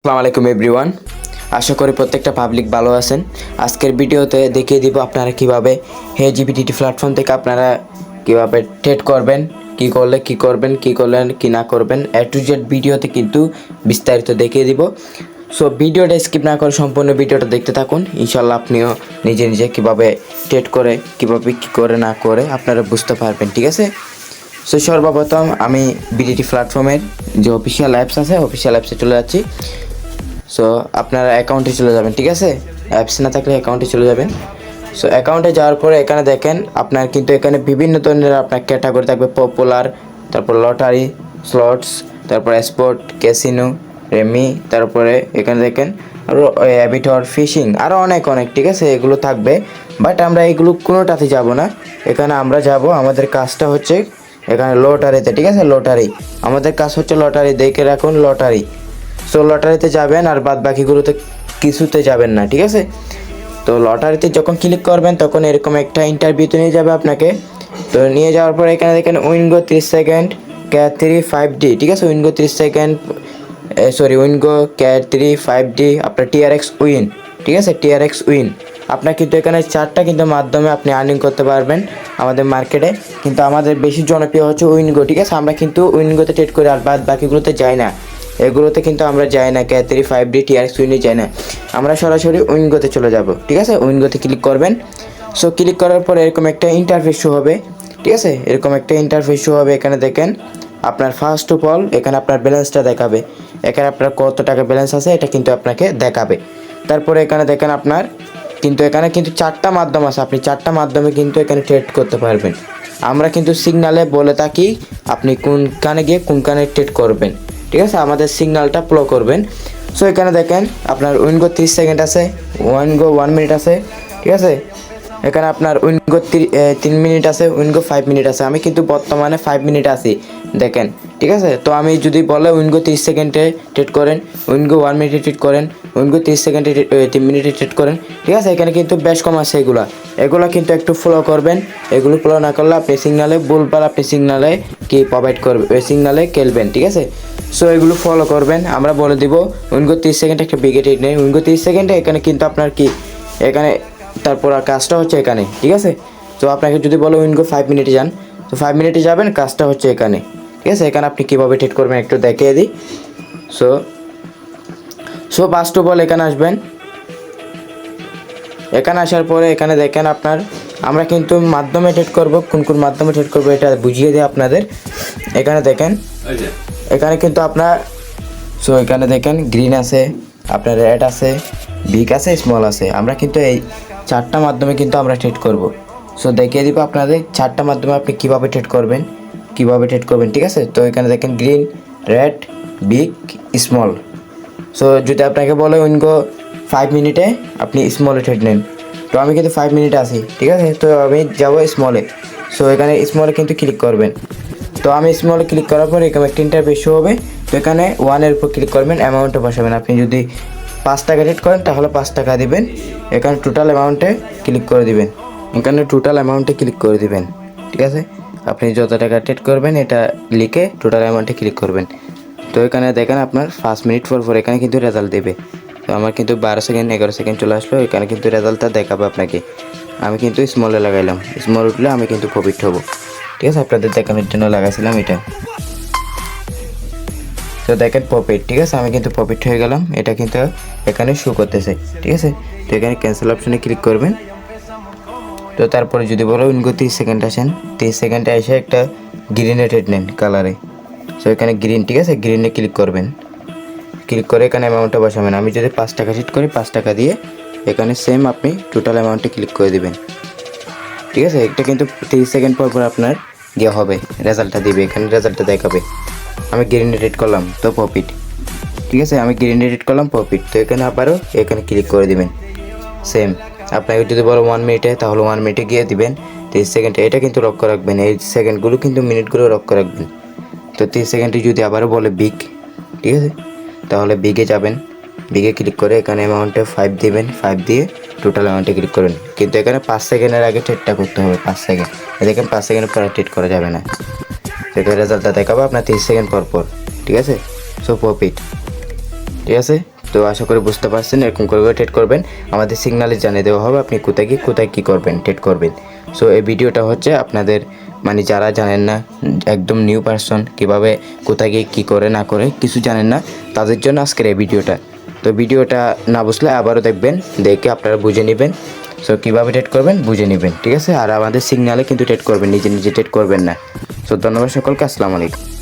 আসসালামু আলাইকুম এভরিওয়ান। আশা করি প্রত্যেকটা পাবলিক ভালো আছেন। আজকের ভিডিওতে দেখিয়ে দিব আপনারা কিভাবে জিপিটি প্ল্যাটফর্ম থেকে আপনারা কিভাবে ট্রেড করবেন, কি করলে কি করবেন, কি করলেন কি না করবেন, A to Z ভিডিওতে কিন্তু বিস্তারিত দেখিয়ে দিব। সো ভিডিওটা স্কিপ না করে সম্পূর্ণ ভিডিওটা দেখতে থাকুন। ইনশাল্লাহ আপনিও নিজে নিজে কিভাবে ট্রেড করে কিভাবে কি করে না করে আপনারা বুঝতে পারবেন, ঠিক আছে। সো সর্বপ্রথম আমি বিডিটি প্ল্যাটফর্মের যে অফিসিয়াল অ্যাপস আছে অফিসিয়াল অ্যাপসে চলে যাচ্ছি। সো আপনারা অ্যাকাউন্টে চলে যাবেন, ঠিক আছে। অ্যাপস না থাকলে অ্যাকাউন্টে চলে যাবেন। সো অ্যাকাউন্টে যাওয়ার পরে এখানে দেখেন আপনার কিন্তু এখানে বিভিন্ন ধরনের আপনার ক্যাটাগরি থাকবে, পপুলার, তারপর লটারি, স্লটস, তারপর স্পোর্ট, ক্যাসিনো, রেমি, তারপরে এখানে দেখেন আরও অ্যাবিটর, ফিশিং, আরও অনেক অনেক, ঠিক আছে, এগুলো থাকবে। বাট আমরা এগুলো কোনোটাতে যাব না। এখানে আমরা যাব, আমাদের কাজটা হচ্ছে এখানে লটারিতে, ঠিক আছে। লটারি আমাদের কাজ হচ্ছে লটারি, দেখে রাখুন লটারি। সো লটারিতে যাবেন আর বাদ বাকিগুলোতে কিছুতে যাবেন না, ঠিক আছে। তো লটারিতে যখন ক্লিক করবেন তখন এরকম একটা ইন্টারভিউতে নিয়ে যাবে আপনাকে। তো নিয়ে যাওয়ার পর এখানে দেখেন উইনগো 30 সেকেন্ড ক্যাট 3 5D, ঠিক আছে। WinGo 30 second WinGo cat 3 5D আপনার টিআরএক্স উইন, ঠিক আছে। টিআরএক্স উইন আপনার কিন্তু এখানে চারটা কিন্তু মাধ্যমে আপনি আর্নিং করতে পারবেন আমাদের মার্কেটে। কিন্তু আমাদের বেশি জনপ্রিয় হচ্ছে উইনগো, ঠিক আছে। আমরা কিন্তু উইনগোতে ট্রেড করি আর বাদ বাকিগুলোতে যাই না। এগুলোতে কিন্তু আমরা যাই না, ক্যাট 3 5D টিআরএক্স উইনে যাই না। আমরা সরাসরি উইনগোতে চলে যাব, ঠিক আছে। উইনগোতে ক্লিক করবেন। সো ক্লিক করার পর এরকম একটা ইন্টারফেস শো হবে, ঠিক আছে। এরকম একটা ইন্টারফেস শো হবে। এখানে দেখেন আপনার ফার্স্ট অফ অল এখানে আপনার ব্যালেন্সটা দেখাবে। এখানে আপনার কত টাকা ব্যালেন্স আছে এটা কিন্তু আপনাকে দেখাবে। তারপরে এখানে দেখেন আপনার কিন্তু এখানে কিন্তু চারটা মাধ্যম আছে, আপনি চারটা মাধ্যমে কিন্তু এখানে ট্রেড করতে পারবেন। আমরা কিন্তু সিগনালে বলে থাকি আপনি কোনখানে গিয়ে কোনখানে ট্রেড করবেন, ঠিক আছে। আমাদের সিগন্যালটা ফলো করবেন। সো এখানে দেখেন আপনার উইনগো 30 সেকেন্ড আছে, উইনগো 1 মিনিট আছে, ঠিক আছে। এখানে আপনার উইনগো 3 মিনিট আছে, উইনগো 5 মিনিট আছে। আমি কিন্তু বর্তমানে 5 মিনিট আছি দেখেন, ঠিক আছে। তো আমি যদি বলে উইনগো 30 সেকেন্ডে ট্রেড করেন, উইনগো 1 মিনিটে ট্রেড করেন, উইনগো 30 সেকেন্ডে 3 মিনিটে ট্রেড করেন, ঠিক আছে। এখানে কিন্তু বেশ কম আছে এগুলা কিন্তু একটু ফলো করবেন। এগুলো ফলো না করলে আপনি সিগনালে ভুলভাল আপনি সিগনালে কি প্রোভাইড করবে, সিগনালে খেলবেন, ঠিক আছে। সো এগুলো ফলো করবেন। আমরা বলে দিব উইনগো 30 সেকেন্ড একটা বিগে ট্রেড নেই, উইনগো 30 সেকেন্ডে এখানে কিন্তু আপনার কি এখানে তারপর আর কাজটা হচ্ছে এখানে, ঠিক আছে। তো আপনাকে যদি বলো উইনগো 5 মিনিটে যান, তো 5 মিনিটে যাবেন, কাজটা হচ্ছে এখানে, ঠিক আছে। এখানে আপনি কীভাবে ট্রেড করবেন একটু দেখিয়ে দিই। সো ফার্স্ট অফ অল এখানে আসবেন। এখানে আসার পরে এখানে দেখেন আপনার আমরা কিন্তু মাধ্যমে ট্রেড করব, কোন কোন মাধ্যমে ট্রেড করবো এটা বুঝিয়ে দিই আপনাদের। এখানে দেখেন এখানে কিন্তু আপনার এখানে দেখেন গ্রিন আছে, আপনার রেড আছে, বিগ আছে, স্মল আছে। আমরা কিন্তু এই চারটা মাধ্যমে কিন্তু আমরা ট্রেড করব। সো দেখিয়ে দিব আপনাদের চারটা মাধ্যমে আপনি কীভাবে ট্রেড করবেন, ঠিক আছে। তো এখানে দেখেন green, red, big, small. So যদি আপনাকে বলে উইনগো 5 মিনিটে আপনি স্মলে ট্রেড নেন, তো আমি কিন্তু 5 মিনিটে আছি, ঠিক আছে। তো আমি যাব স্মলে। সো এখানে স্মলে কিন্তু ক্লিক করবেন। তো আমি স্মলে ক্লিক করার পর এরকম একটা ইন্টারফেস শো হবে। তো এখানে 1-এর উপর ক্লিক করবেন, অ্যামাউন্টে বসাবেন। আপনি যদি 5 টাকা ট্রেড করেন তাহলে 5 টাকা দিবেন। এখানে টোটাল অ্যামাউন্টে ক্লিক করে দিবেন, ঠিক আছে। আপনি যত টাকা ট্রেড করবেন এটা লিখে টোটাল অ্যামাউন্টে ক্লিক করবেন। তো এখানে দেখেন আপনার 5 মিনিট পর এখানে কিন্তু রেজাল্ট দেবে। তো আমার কিন্তু 12 সেকেন্ড 11 সেকেন্ড চলে আসলো, এখানে কিন্তু রেজাল্টটা দেখাবে আপনাকে। আমি কিন্তু স্মলে লাগাইলাম, স্মল উঠলে আমি কিন্তু প্রফিট হবো, ঠিক আছে। আপনাদের দেখানোর জন্য লাগাইছিলাম এটা। তো দেখেন প্রফিট, ঠিক আছে। আমি কিন্তু প্রফিট হয়ে গেলাম, এটা কিন্তু এখানে শো করতেছে, ঠিক আছে। তো এখানে ক্যান্সেল অপশনে ক্লিক করবেন। তো তারপরে যদি বলো উইনগো 30 সেকেন্ড আসেন, 30 সেকেন্ডে এসে একটা গ্রিনে ট্রেড নেন কালারে। সো এখানে গ্রিন, ঠিক আছে, গ্রিনে ক্লিক করবেন। ক্লিক করে এখানে অ্যামাউন্টটা বসাবেন। আমি যদি 5 টাকা ট্রেড করি 5 টাকা দিয়ে এখানে সেম আপনি টোটাল অ্যামাউন্টে ক্লিক করে দিবেন, ঠিক আছে। এটা কিন্তু 30 সেকেন্ড পর আপনার গিয়ে হবে, রেজাল্টটা দিবে, এখানে রেজাল্টটা দেখাবে। আমি গ্রিনে ট্রেড করলাম তো প্রফিট, ঠিক আছে। আমি গ্রিনে ট্রেড করলাম প্রফিট। তো এখানে আবারও এখানে ক্লিক করে দিবেন সেম। আপনাকে যদি বলো 1 মিনিটে তাহলে 1 মিনিটে গিয়ে দিবেন। 30 সেকেন্ডে এটা কিন্তু লক্ষ্য রাখবেন, এই সেকেন্ডগুলো কিন্তু মিনিটগুলো লক্ষ্য রাখবেন। তো 30 সেকেন্ডে যদি আবারও বলে বিগ, ঠিক আছে, তাহলে বিগে যাবেন। বিগে ক্লিক করে এখানে অ্যামাউন্টে 5 দিবেন, 5 দিয়ে টোটাল অ্যামাউন্টে ক্লিক করবেন। কিন্তু এখানে 5 সেকেন্ডের আগে ট্রেডটা করতে হবে, 5 সেকেন্ড। দেখেন 5 সেকেন্ড পর ট্রেড করা যাবে না, সেটা রেজাল্টটা দেখাবো আপনার 30 সেকেন্ড পর, ঠিক আছে। সো প্রফিট, ঠিক আছে। তো আশা করি বুঝতে পারছেন, এরকম করে ট্রেড করবেন। আমাদের সিগনালে জানিয়ে দেওয়া হবে আপনি কোথায় কী করবেন, ট্রেড করবেন। সো এই ভিডিওটা হচ্ছে আপনাদের মানে যারা জানেন না, একদম নিউ পারসন, কীভাবে কোথায় গিয়ে কী করে না করে কিছু জানেন না, তাদের জন্য আজকের এই ভিডিওটা। তো ভিডিওটা না বুঝলে আবারও দেখবেন, দেখে আপনারা বুঝে নেবেন। সো কীভাবে ট্রেড করবেন বুঝে নেবেন, ঠিক আছে। আর আমাদের সিগনালে কিন্তু ট্রেড করবেন, নিজে ট্রেড করবেন না। সো ধন্যবাদ সকলকে, আসসালামু আলাইকুম।